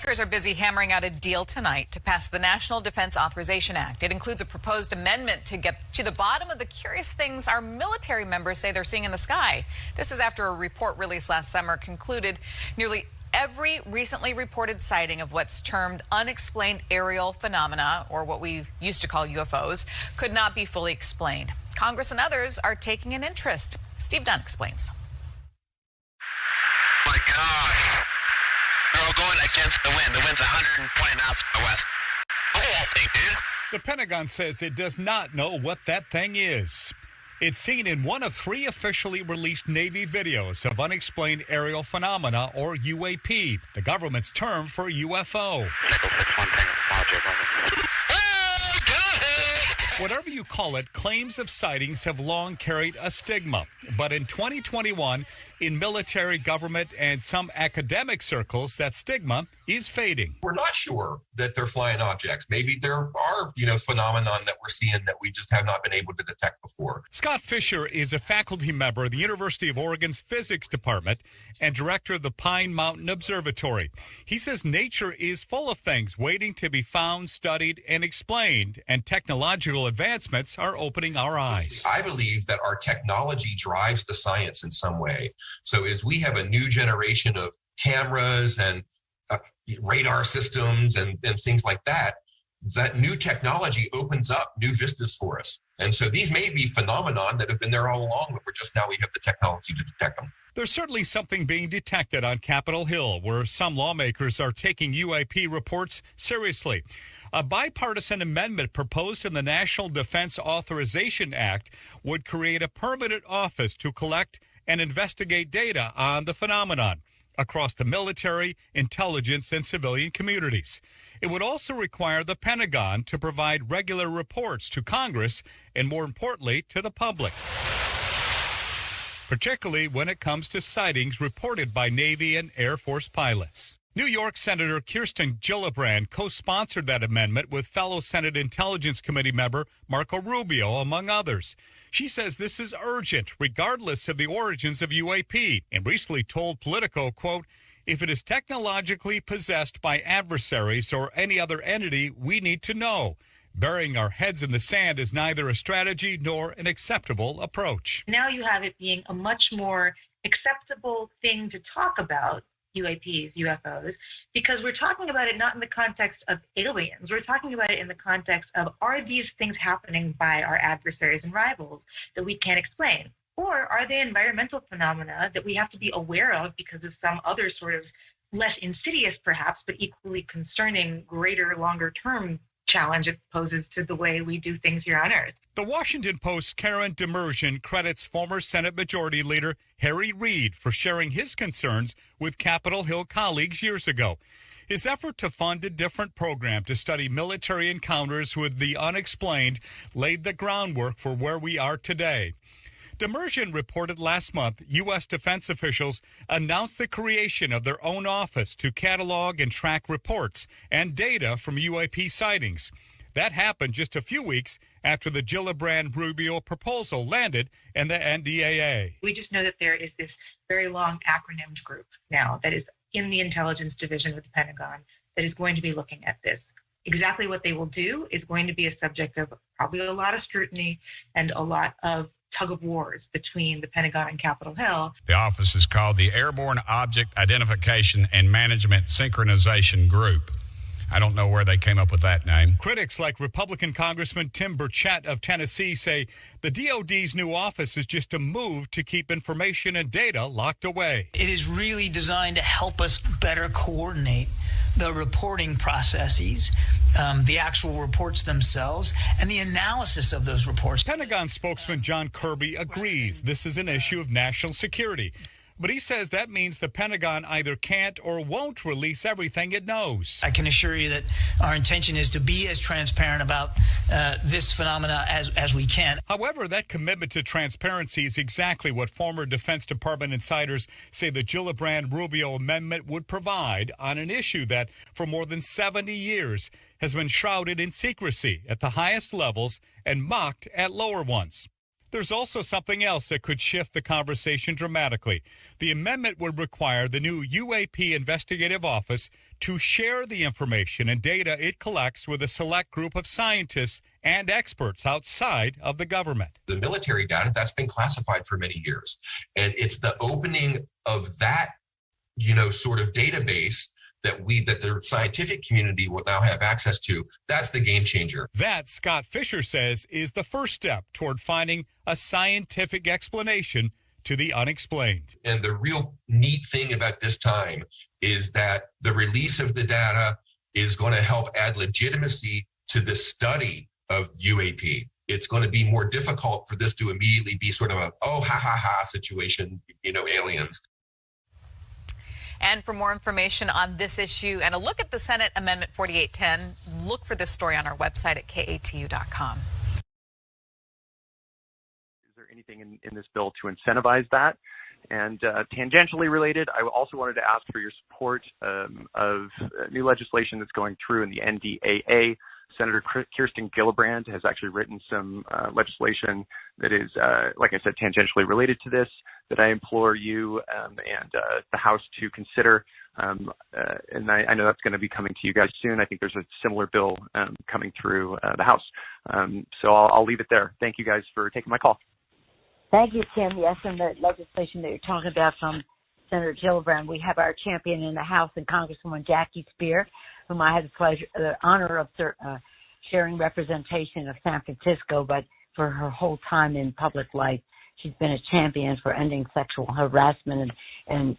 Are busy hammering out a deal tonight to pass the National Defense Authorization Act. It includes a proposed amendment to get to the bottom of the curious things our military members say they're seeing in the sky. This is after a report released last summer concluded nearly every recently reported sighting of what's termed unexplained aerial phenomena, or what we used to call UFOs, could not be fully explained. Congress and others are taking an interest. Steve Dunn explains. My gosh. They're all going against the wind. The wind's 120 knots from the west. Look at that thing, dude. The Pentagon says it does not know what that thing is. It's seen in one of 3 officially released Navy videos of unexplained aerial phenomena, or UAP, the government's term for UFO. Whatever you call it, claims of sightings have long carried a stigma. But in 2021, in military, government, and some academic circles, that stigma is fading. We're not sure that they're flying objects. Maybe there are, phenomenon that we're seeing that we just have not been able to detect before. Scott Fisher is a faculty member of the University of Oregon's physics department and director of the Pine Mountain Observatory. He says nature is full of things waiting to be found, studied, and explained, and technological advancements are opening our eyes. I believe that our technology drives the science in some way. So as we have a new generation of cameras and radar systems and things like that, that new technology opens up new vistas for us. And so these may be phenomenon that have been there all along, but we have the technology to detect them. There's certainly something being detected on Capitol Hill, where some lawmakers are taking UAP reports seriously. A bipartisan amendment proposed in the National Defense Authorization Act would create a permanent office to collect and investigate data on the phenomenon across the military, intelligence, and civilian communities. It would also require the Pentagon to provide regular reports to Congress and, more importantly, to the public, particularly when it comes to sightings reported by Navy and Air Force pilots. New York Senator Kirsten Gillibrand co-sponsored that amendment with fellow Senate Intelligence Committee member Marco Rubio, among others. She says this is urgent, regardless of the origins of UAP, and recently told Politico, quote, "If it is technologically possessed by adversaries or any other entity, we need to know. Burying our heads in the sand is neither a strategy nor an acceptable approach." Now you have it being a much more acceptable thing to talk about, UAPs, UFOs, because we're talking about it not in the context of aliens. We're talking about it in the context of, are these things happening by our adversaries and rivals that we can't explain? Or are they environmental phenomena that we have to be aware of because of some other sort of less insidious, perhaps, but equally concerning, greater, longer-term challenge it poses to the way we do things here on Earth? The Washington Post's Karen Demersion credits former Senate Majority Leader Harry Reid for sharing his concerns with Capitol Hill colleagues years ago. His effort to fund a different program to study military encounters with the unexplained laid the groundwork for where we are today. Demersion reported last month U.S. defense officials announced the creation of their own office to catalog and track reports and data from UAP sightings. That happened just a few weeks after the Gillibrand-Rubio proposal landed in the NDAA. We just know that there is this very long acronymed group now that is in the intelligence division with the Pentagon that is going to be looking at this. Exactly what they will do is going to be a subject of probably a lot of scrutiny and a lot of tug of wars between the Pentagon and Capitol Hill. The office is called the Airborne Object Identification and Management Synchronization Group. I don't know where they came up with that name. Critics like Republican Congressman Tim Burchett of Tennessee say the DOD's new office is just a move to keep information and data locked away. It is really designed to help us better coordinate the reporting processes, the actual reports themselves, and the analysis of those reports. Pentagon spokesman John Kirby agrees this is an issue of national security. But he says that means the Pentagon either can't or won't release everything it knows. I can assure you that our intention is to be as transparent about this phenomena as we can. However, that commitment to transparency is exactly what former Defense Department insiders say the Gillibrand-Rubio amendment would provide on an issue that, for more than 70 years, has been shrouded in secrecy at the highest levels and mocked at lower ones. There's also something else that could shift the conversation dramatically. The amendment would require the new UAP investigative office to share the information and data it collects with a select group of scientists and experts outside of the government. The military data, that's been classified for many years. And it's the opening of that, sort of database that the scientific community will now have access to. That's the game changer. That, Scott Fisher says, is the first step toward finding a scientific explanation to the unexplained. And the real neat thing about this time is that the release of the data is going to help add legitimacy to the study of UAP. It's going to be more difficult for this to immediately be sort of a, oh, ha, ha, ha situation, aliens. And for more information on this issue and a look at the Senate Amendment 4810, look for this story on our website at katu.com. Is there anything in this bill to incentivize that? And tangentially related, I also wanted to ask for your support of new legislation that's going through in the NDAA. Senator Kirsten Gillibrand has actually written some legislation that is, like I said, tangentially related to this, that I implore you and the House to consider. And I know that's going to be coming to you guys soon. I think there's a similar bill coming through the House. So I'll leave it there. Thank you guys for taking my call. Thank you, Tim. Yes, and the legislation that you're talking about from Senator Gillibrand, we have our champion in the House and Congresswoman Jackie Spear, whom I had the honor of sharing representation of San Francisco, but for her whole time in public life, she's been a champion for ending sexual harassment and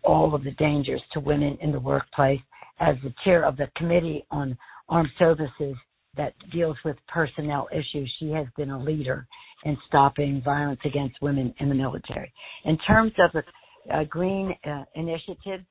all of the dangers to women in the workplace. As the chair of the Committee on Armed Services that deals with personnel issues, she has been a leader in stopping violence against women in the military. In terms of the green initiatives,